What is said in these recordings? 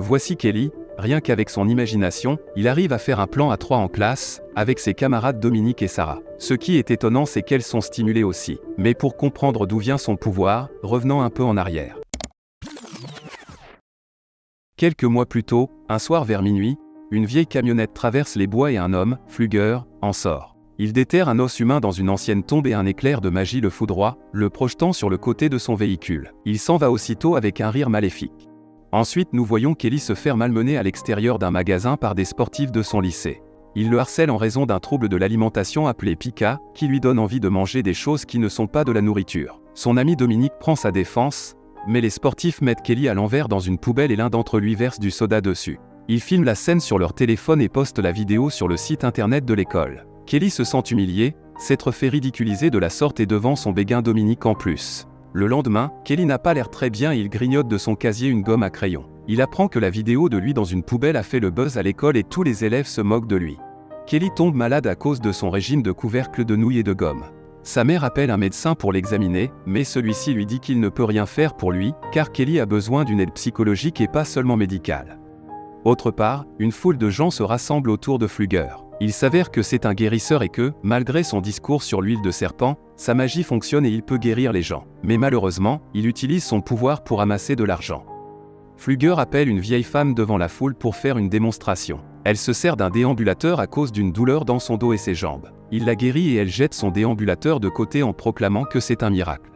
Voici Kelly, rien qu'avec son imagination, il arrive à faire un plan à 3 en classe, avec ses camarades Dominique et Sarah. Ce qui est étonnant, c'est qu'elles sont stimulées aussi. Mais pour comprendre d'où vient son pouvoir, revenons un peu en arrière. Quelques mois plus tôt, un soir vers minuit, une vieille camionnette traverse les bois et un homme, Flugger, en sort. Il déterre un os humain dans une ancienne tombe et un éclair de magie le foudroie, le projetant sur le côté de son véhicule. Il s'en va aussitôt avec un rire maléfique. Ensuite, nous voyons Kelly se faire malmener à l'extérieur d'un magasin par des sportifs de son lycée. Il le harcèle en raison d'un trouble de l'alimentation appelé pica, qui lui donne envie de manger des choses qui ne sont pas de la nourriture. Son ami Dominique prend sa défense, mais les sportifs mettent Kelly à l'envers dans une poubelle et l'un d'entre eux lui verse du soda dessus. Ils filment la scène sur leur téléphone et postent la vidéo sur le site internet de l'école. Kelly se sent humilié, s'être fait ridiculiser de la sorte et devant son béguin Dominique en plus. Le lendemain, Kelly n'a pas l'air très bien et il grignote de son casier une gomme à crayon. Il apprend que la vidéo de lui dans une poubelle a fait le buzz à l'école et tous les élèves se moquent de lui. Kelly tombe malade à cause de son régime de couvercle de nouilles et de gomme. Sa mère appelle un médecin pour l'examiner, mais celui-ci lui dit qu'il ne peut rien faire pour lui, car Kelly a besoin d'une aide psychologique et pas seulement médicale. Autre part, une foule de gens se rassemble autour de Flugger. Il s'avère que c'est un guérisseur et que, malgré son discours sur l'huile de serpent, sa magie fonctionne et il peut guérir les gens. Mais malheureusement, il utilise son pouvoir pour amasser de l'argent. Flugger appelle une vieille femme devant la foule pour faire une démonstration. Elle se sert d'un déambulateur à cause d'une douleur dans son dos et ses jambes. Il la guérit et elle jette son déambulateur de côté en proclamant que c'est un miracle.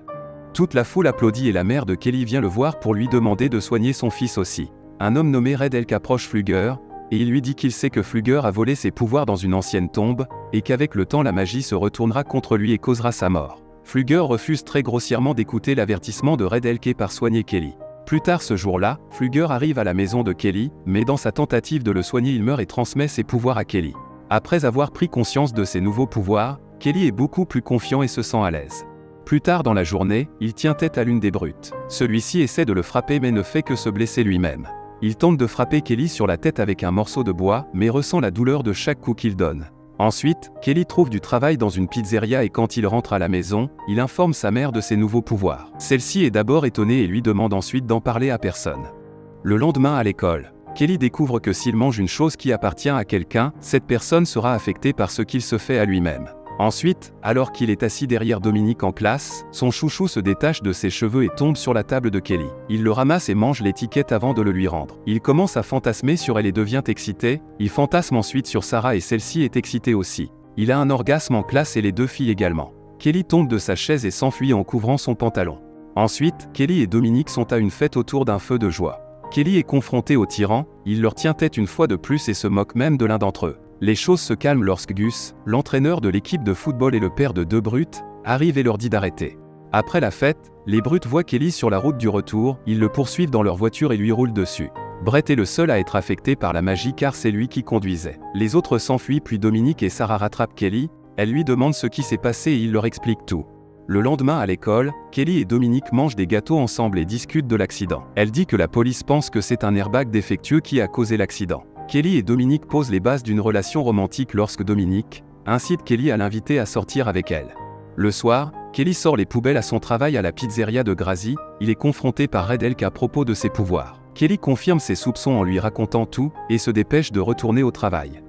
Toute la foule applaudit et la mère de Kelly vient le voir pour lui demander de soigner son fils aussi. Un homme nommé Red Elk approche Flugger, et il lui dit qu'il sait que Flugger a volé ses pouvoirs dans une ancienne tombe, et qu'avec le temps la magie se retournera contre lui et causera sa mort. Flugger refuse très grossièrement d'écouter l'avertissement de Red Elk et part soigner Kelly. Plus tard ce jour-là, Flugger arrive à la maison de Kelly, mais dans sa tentative de le soigner il meurt et transmet ses pouvoirs à Kelly. Après avoir pris conscience de ses nouveaux pouvoirs, Kelly est beaucoup plus confiant et se sent à l'aise. Plus tard dans la journée, il tient tête à l'une des brutes. Celui-ci essaie de le frapper mais ne fait que se blesser lui-même. Il tente de frapper Kelly sur la tête avec un morceau de bois, mais ressent la douleur de chaque coup qu'il donne. Ensuite, Kelly trouve du travail dans une pizzeria et quand il rentre à la maison, il informe sa mère de ses nouveaux pouvoirs. Celle-ci est d'abord étonnée et lui demande ensuite d'en parler à personne. Le lendemain à l'école, Kelly découvre que s'il mange une chose qui appartient à quelqu'un, cette personne sera affectée par ce qu'il se fait à lui-même. Ensuite, alors qu'il est assis derrière Dominique en classe, son chouchou se détache de ses cheveux et tombe sur la table de Kelly. Il le ramasse et mange l'étiquette avant de le lui rendre. Il commence à fantasmer sur elle et devient excité, il fantasme ensuite sur Sarah et celle-ci est excitée aussi. Il a un orgasme en classe et les deux filles également. Kelly tombe de sa chaise et s'enfuit en couvrant son pantalon. Ensuite, Kelly et Dominique sont à une fête autour d'un feu de joie. Kelly est confronté aux tyrans, il leur tient tête une fois de plus et se moque même de l'un d'entre eux. Les choses se calment lorsque Gus, l'entraîneur de l'équipe de football et le père de deux brutes, arrive et leur dit d'arrêter. Après la fête, les brutes voient Kelly sur la route du retour, ils le poursuivent dans leur voiture et lui roulent dessus. Brett est le seul à être affecté par la magie car c'est lui qui conduisait. Les autres s'enfuient puis Dominique et Sarah rattrapent Kelly, elle lui demande ce qui s'est passé et il leur explique tout. Le lendemain à l'école, Kelly et Dominique mangent des gâteaux ensemble et discutent de l'accident. Elle dit que la police pense que c'est un airbag défectueux qui a causé l'accident. Kelly et Dominique posent les bases d'une relation romantique lorsque Dominique incite Kelly à l'inviter à sortir avec elle. Le soir, Kelly sort les poubelles à son travail à la pizzeria de Grazi, il est confronté par Red Elk à propos de ses pouvoirs. Kelly confirme ses soupçons en lui racontant tout, et se dépêche de retourner au travail.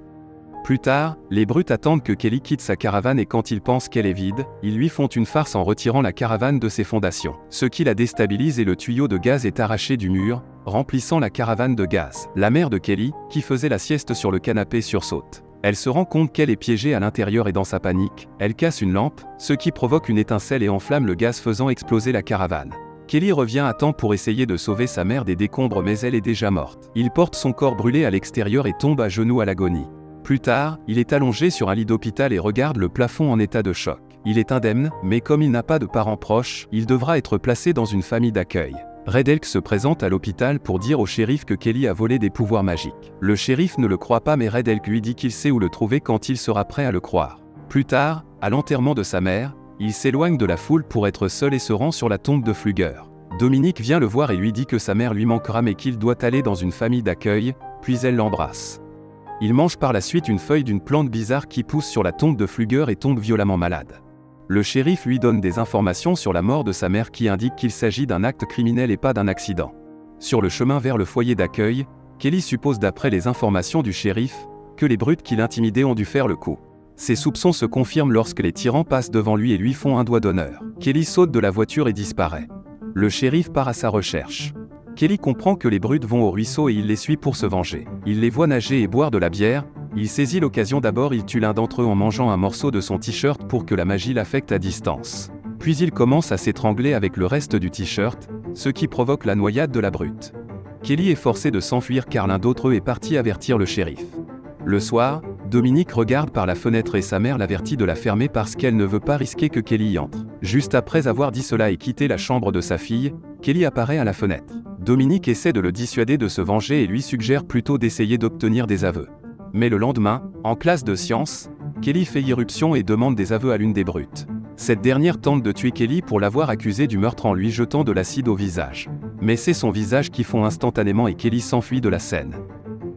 Plus tard, les brutes attendent que Kelly quitte sa caravane et quand ils pensent qu'elle est vide, ils lui font une farce en retirant la caravane de ses fondations. Ce qui la déstabilise et le tuyau de gaz est arraché du mur, remplissant la caravane de gaz. La mère de Kelly, qui faisait la sieste sur le canapé sursaute. Elle se rend compte qu'elle est piégée à l'intérieur et dans sa panique, elle casse une lampe, ce qui provoque une étincelle et enflamme le gaz faisant exploser la caravane. Kelly revient à temps pour essayer de sauver sa mère des décombres mais elle est déjà morte. Il porte son corps brûlé à l'extérieur et tombe à genoux à l'agonie. Plus tard, il est allongé sur un lit d'hôpital et regarde le plafond en état de choc. Il est indemne, mais comme il n'a pas de parents proches, il devra être placé dans une famille d'accueil. Red Elk se présente à l'hôpital pour dire au shérif que Kelly a volé des pouvoirs magiques. Le shérif ne le croit pas mais Red Elk lui dit qu'il sait où le trouver quand il sera prêt à le croire. Plus tard, à l'enterrement de sa mère, il s'éloigne de la foule pour être seul et se rend sur la tombe de Flugger. Dominique vient le voir et lui dit que sa mère lui manquera mais qu'il doit aller dans une famille d'accueil, puis elle l'embrasse. Il mange par la suite une feuille d'une plante bizarre qui pousse sur la tombe de Flugger et tombe violemment malade. Le shérif lui donne des informations sur la mort de sa mère qui indiquent qu'il s'agit d'un acte criminel et pas d'un accident. Sur le chemin vers le foyer d'accueil, Kelly suppose d'après les informations du shérif, que les brutes qui l'intimidaient ont dû faire le coup. Ses soupçons se confirment lorsque les tyrans passent devant lui et lui font un doigt d'honneur. Kelly saute de la voiture et disparaît. Le shérif part à sa recherche. Kelly comprend que les brutes vont au ruisseau et il les suit pour se venger. Il les voit nager et boire de la bière. Il saisit l'occasion, d'abord il tue l'un d'entre eux en mangeant un morceau de son t-shirt pour que la magie l'affecte à distance. Puis il commence à s'étrangler avec le reste du t-shirt, ce qui provoque la noyade de la brute. Kelly est forcé de s'enfuir car l'un d'entre eux est parti avertir le shérif. Le soir, Dominique regarde par la fenêtre et sa mère l'avertit de la fermer parce qu'elle ne veut pas risquer que Kelly y entre. Juste après avoir dit cela et quitté la chambre de sa fille, Kelly apparaît à la fenêtre. Dominique essaie de le dissuader de se venger et lui suggère plutôt d'essayer d'obtenir des aveux. Mais le lendemain, en classe de sciences, Kelly fait irruption et demande des aveux à l'une des brutes. Cette dernière tente de tuer Kelly pour l'avoir accusé du meurtre en lui jetant de l'acide au visage. Mais c'est son visage qui fond instantanément et Kelly s'enfuit de la scène.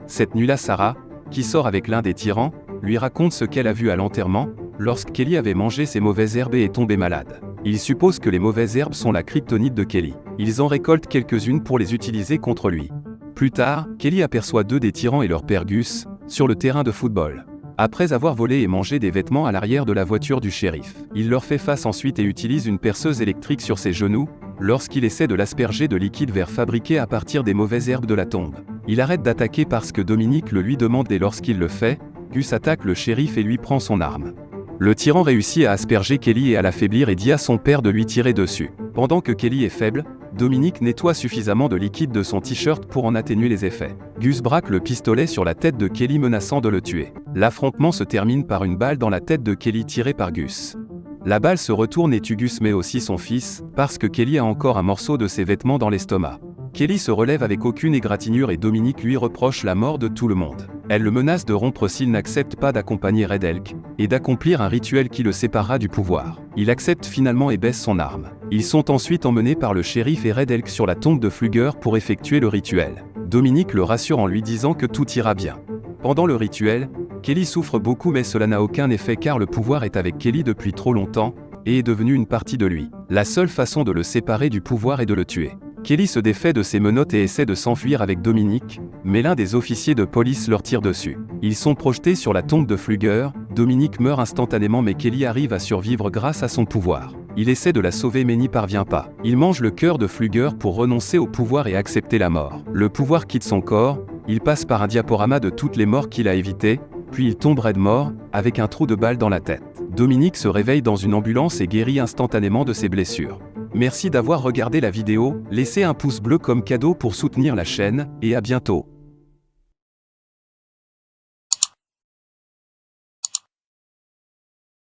Cette nuit-là, Sarah, qui sort avec l'un des tyrans, lui raconte ce qu'elle a vu à l'enterrement, lorsque Kelly avait mangé ses mauvaises herbes et est tombée malade. Il suppose que les mauvaises herbes sont la kryptonite de Kelly. Ils en récoltent quelques-unes pour les utiliser contre lui. Plus tard, Kelly aperçoit deux des tyrans et leur père Gus, sur le terrain de football. Après avoir volé et mangé des vêtements à l'arrière de la voiture du shérif, il leur fait face ensuite et utilise une perceuse électrique sur ses genoux, lorsqu'il essaie de l'asperger de liquide vert fabriqué à partir des mauvaises herbes de la tombe. Il arrête d'attaquer parce que Dominique le lui demande et lorsqu'il le fait, Gus attaque le shérif et lui prend son arme. Le tyran réussit à asperger Kelly et à l'affaiblir et dit à son père de lui tirer dessus. Pendant que Kelly est faible, Dominique nettoie suffisamment de liquide de son t-shirt pour en atténuer les effets. Gus braque le pistolet sur la tête de Kelly menaçant de le tuer. L'affrontement se termine par une balle dans la tête de Kelly tirée par Gus. La balle se retourne et tue Gus mais aussi son fils, parce que Kelly a encore un morceau de ses vêtements dans l'estomac. Kelly se relève avec aucune égratignure et Dominique lui reproche la mort de tout le monde. Elle le menace de rompre s'il n'accepte pas d'accompagner Red Elk, et d'accomplir un rituel qui le séparera du pouvoir. Il accepte finalement et baisse son arme. Ils sont ensuite emmenés par le shérif et Red Elk sur la tombe de Flugger pour effectuer le rituel. Dominique le rassure en lui disant que tout ira bien. Pendant le rituel, Kelly souffre beaucoup mais cela n'a aucun effet car le pouvoir est avec Kelly depuis trop longtemps, et est devenu une partie de lui. La seule façon de le séparer du pouvoir est de le tuer. Kelly se défait de ses menottes et essaie de s'enfuir avec Dominique, mais l'un des officiers de police leur tire dessus. Ils sont projetés sur la tombe de Flugger, Dominique meurt instantanément mais Kelly arrive à survivre grâce à son pouvoir. Il essaie de la sauver mais n'y parvient pas. Il mange le cœur de Flugger pour renoncer au pouvoir et accepter la mort. Le pouvoir quitte son corps, il passe par un diaporama de toutes les morts qu'il a évitées, puis il tombe raide mort, avec un trou de balle dans la tête. Dominique se réveille dans une ambulance et guérit instantanément de ses blessures. Merci d'avoir regardé la vidéo, laissez un pouce bleu comme cadeau pour soutenir la chaîne, et à bientôt.